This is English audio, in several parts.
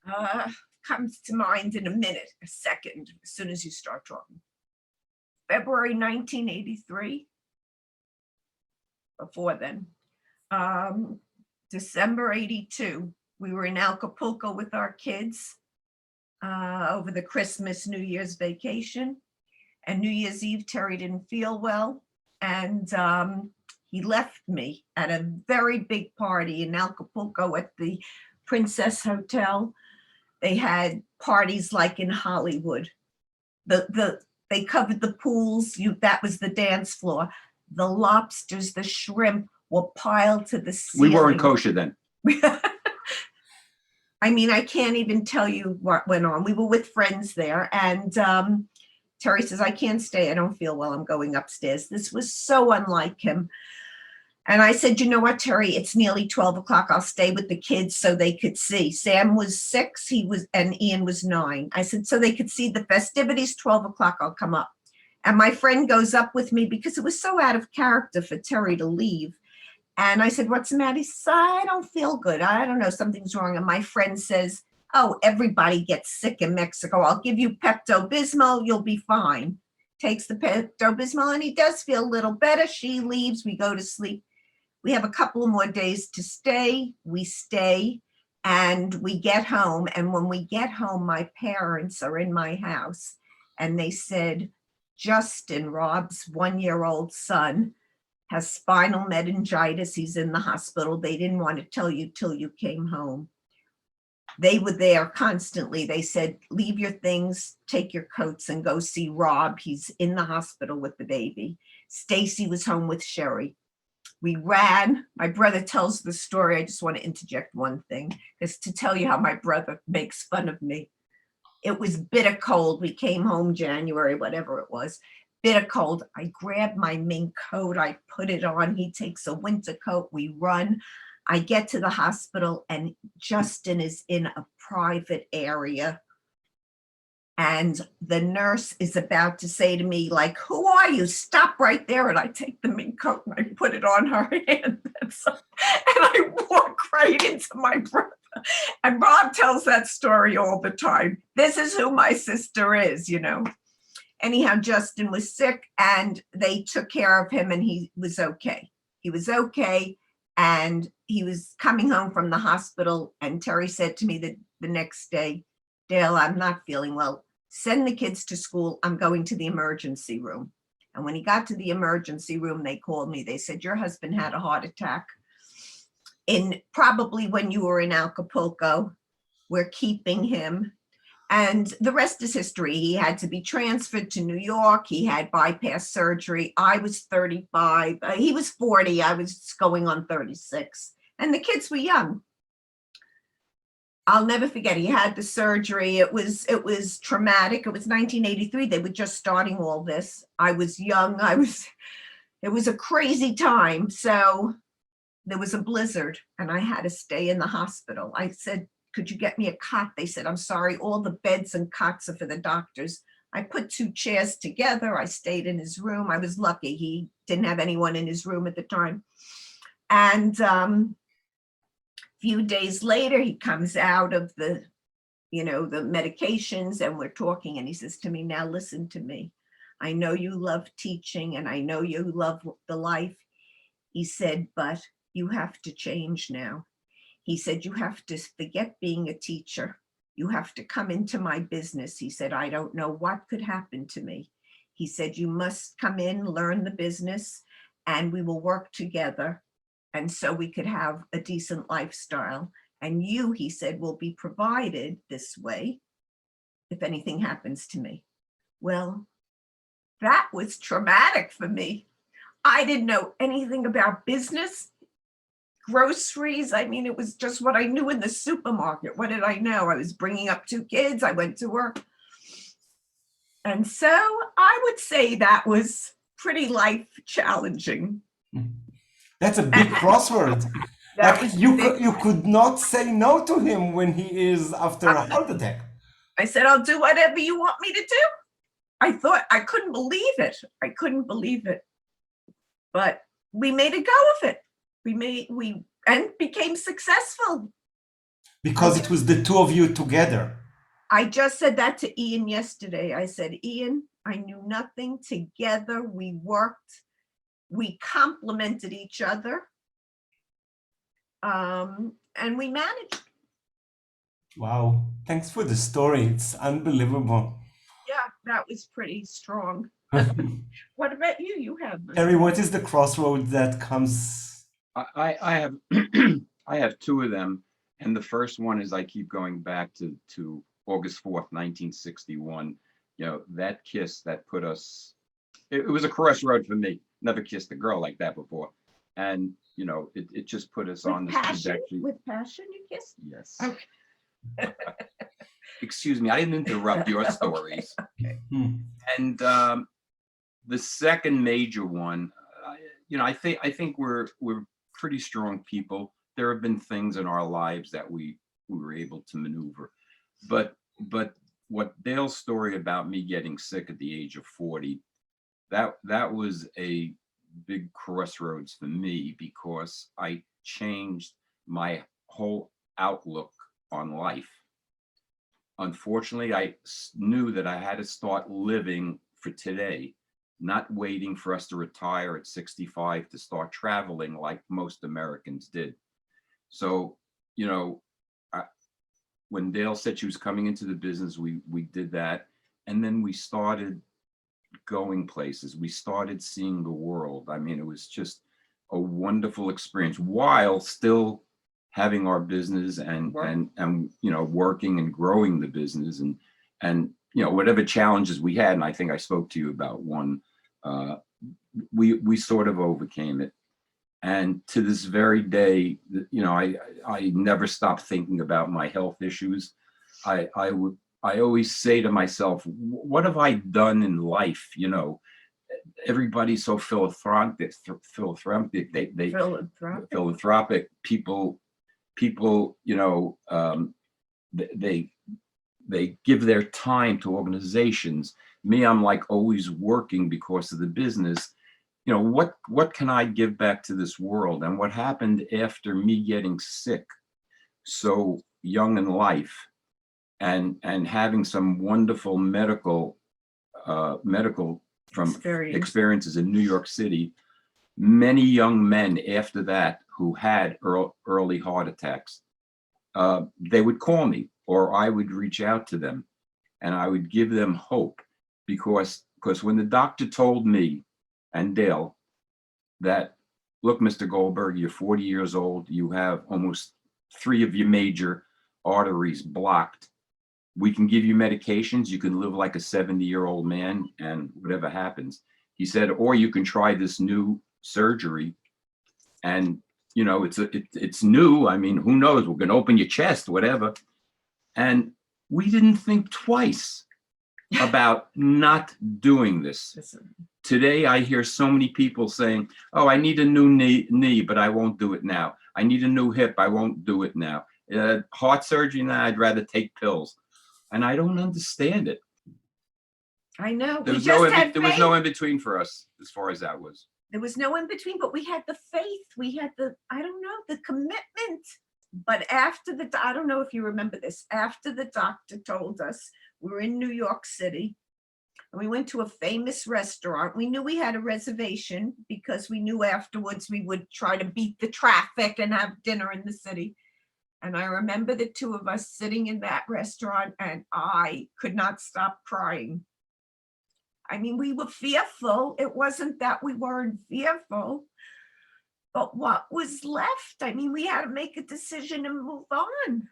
Uh, Comes to mind in a minute, a second, as soon as you start talking. February 1983. Before then. December 82, we were in Acapulco with our kids over the Christmas, New Year's vacation. And New Year's Eve, Terry didn't feel well. And he left me at a very big party in Acapulco at the Princess Hotel. They had parties like in Hollywood. They covered the pools. That was the dance floor. The lobsters, the shrimp were piled to the ceiling. We weren't kosher then. I mean, I can't even tell you what went on. We were with friends there, and Terry says, I can't stay. I don't feel well. I'm going upstairs. This was so unlike him. And I said, you know what, Terry, it's nearly 12 o'clock. I'll stay with the kids so they could see. Sam was 6, and Ian was 9. I said, so they could see the festivities, 12 o'clock, I'll come up. And my friend goes up with me because it was so out of character for Terry to leave. And I said, what's the matter? He said, I don't feel good. I don't know, something's wrong. And my friend says, oh, everybody gets sick in Mexico. I'll give you Pepto-Bismol, you'll be fine. Takes the Pepto-Bismol and he does feel a little better. She leaves, we go to sleep. We have a couple of more days to stay. We stay and we get home. And when we get home, my parents are in my house and they said, Justin, Rob's 1-year-old son, has spinal meningitis. He's in the hospital. They didn't want to tell you till you came home. They were there constantly. They said, leave your things, take your coats and go see Rob. He's in the hospital with the baby. Stacy was home with Sherry. We ran. My brother tells the story. I just want to interject one thing, is to tell you how my brother makes fun of me. It was bitter cold. We came home January, whatever it was, bitter cold. I grabbed my mink coat. I put it on. He takes a winter coat. We run. I get to the hospital and Justin is in a private area. And the nurse is about to say to me, like, who are you? Stop right there. And I take the mink coat and I put it on her hand. And I walk right into my brother. And Rob tells that story all the time. This is who my sister is, you know. Anyhow, Justin was sick and they took care of him and he was okay. He was okay. And he was coming home from the hospital. And Terry said to me the next day, Dale, I'm not feeling well. Send the kids to school. I'm going to the emergency room. And when he got to the emergency room, they called me. They said, your husband had a heart attack. Probably when you were in Acapulco, we're keeping him. And the rest is history. He had to be transferred to New York. He had bypass surgery. I was 35. He was 40. I was going on 36. And the kids were young. I'll never forget, he had the surgery. It was traumatic. It was 1983. They were just starting all this. I was young. It was a crazy time. So there was a blizzard and I had to stay in the hospital. I said, could you get me a cot? They said, I'm sorry, all the beds and cots are for the doctors. I put 2 chairs together. I stayed in his room. I was lucky. He didn't have anyone in his room at the time. And few days later, he comes out of the medications and we're talking and he says to me, now listen to me. I know you love teaching and I know you love the life. He said, but you have to change now. He said, you have to forget being a teacher. You have to come into my business. He said, I don't know what could happen to me. He said, you must come in, learn the business, and we will work together. And so we could have a decent lifestyle. And you, he said, will be provided this way if anything happens to me. Well, that was traumatic for me. I didn't know anything about business, groceries. I mean, it was just what I knew in the supermarket. What did I know? I was bringing up 2 kids. I went to work. And so I would say that was pretty life challenging. That's a big crossword. Like you could not say no to him when he is after a heart attack. I said, I'll do whatever you want me to do. I thought, I couldn't believe it. I couldn't believe it. But we made a go of it. We became successful. because it was the two of you together. I just said that to Ian yesterday. I said, Ian, I knew nothing. Together we worked, we complemented each other, and we managed. Wow, thanks for the story. It's unbelievable. Yeah, that was pretty strong. What about you? You have Terry, what is the crossroad that comes? I have I have two of them, and the first one is I keep going back to August 4th, 1961. You know, that kiss that put us. It was a crossroad for me. Never kissed a girl like that before, and you know, it just put us on this trajectory. With passion, you kissed? Yes. Okay. Excuse me, I didn't interrupt your stories. Okay. And the second major one, you know, I think we're pretty strong people. There have been things in our lives that we were able to maneuver, but what Dale's story about me getting sick at the age of 40, that was a big crossroads for me, because I changed my whole outlook on life. Unfortunately, I knew that I had to start living for today, not waiting for us to retire at 65 to start traveling like most Americans did. So, you know, when Dale said she was coming into the business, we did that. And then we started going places. We started seeing the world. I mean, it was just a wonderful experience while still having our business and you know, working and growing the business, and you know, whatever challenges we had, and I think I spoke to you about one, we sort of overcame it. And to this very day, you know, I never stopped thinking about my health issues. I always say to myself, what have I done in life? You know, everybody's so philanthropic, philanthropic people, you know, they give their time to organizations. Me, I'm like always working because of the business. You know, what can I give back to this world? And what happened after me getting sick so young in life, and having some wonderful medical from experiences in New York City, many young men after that who had early heart attacks, they would call me, or I would reach out to them, and I would give them hope, because when the doctor told me and Dale that, look, Mr. Goldberg, you're 40 years old, you have almost 3 of your major arteries blocked. We can give you medications, you can live like a 70-year-old man, and whatever happens. He said, or you can try this new surgery, and you know, it's new. I mean, who knows? We're going to open your chest, whatever. And we didn't think twice about not doing this. Today, I hear so many people saying, oh, I need a new knee, but I won't do it now. I need a new hip, I won't do it now. Heart surgery, now I'd rather take pills. And I don't understand it. I know. There was no in between for us as far as that was. There was no in between, but we had the faith. We had the, I don't know, the commitment. But after I don't know if you remember this, after the doctor told us, we were in New York City, and we went to a famous restaurant. We knew we had a reservation because we knew afterwards we would try to beat the traffic and have dinner in the city. And I remember the two of us sitting in that restaurant, and I could not stop crying. I mean, we were fearful. It wasn't that we weren't fearful, but what was left? I mean, we had to make a decision and move on.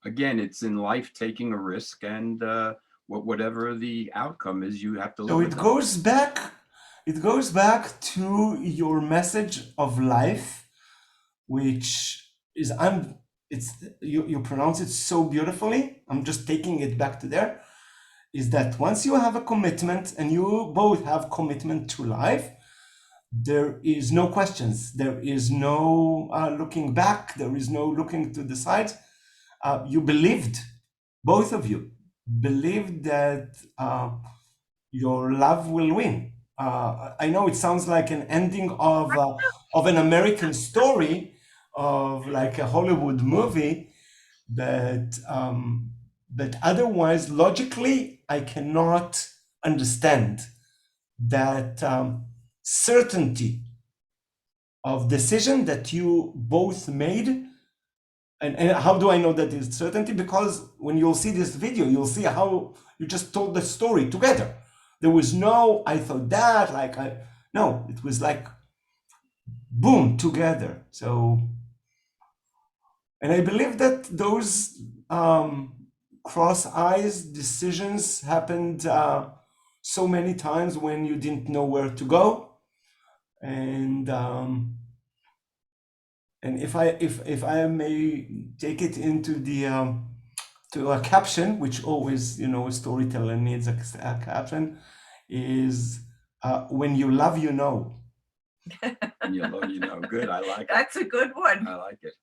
Again, it's in life taking a risk, and whatever the outcome is, you have to live So with it goes back to your message of life, which is you pronounce it so beautifully. I'm just taking it back to there. Is that once you have a commitment, and you both have commitment to life, there is no questions. There is no looking back. There is no looking to the side. You believed, both of you believed that your love will win. I know it sounds like an ending of an American story, of like a Hollywood movie, but otherwise, logically, I cannot understand that certainty of decision that you both made. And how do I know that it's certainty? Because when you'll see this video, you'll see how you just told the story together. There was no, I thought that, like, no, it was like, boom, together. So, and I believe that those cross eyes decisions happened so many times when you didn't know where to go. And if I may take it into the to a caption, which always, you know, a storyteller needs a caption, is when you love, you know. And you love, you know, good. I like it. That's a good one. I like it.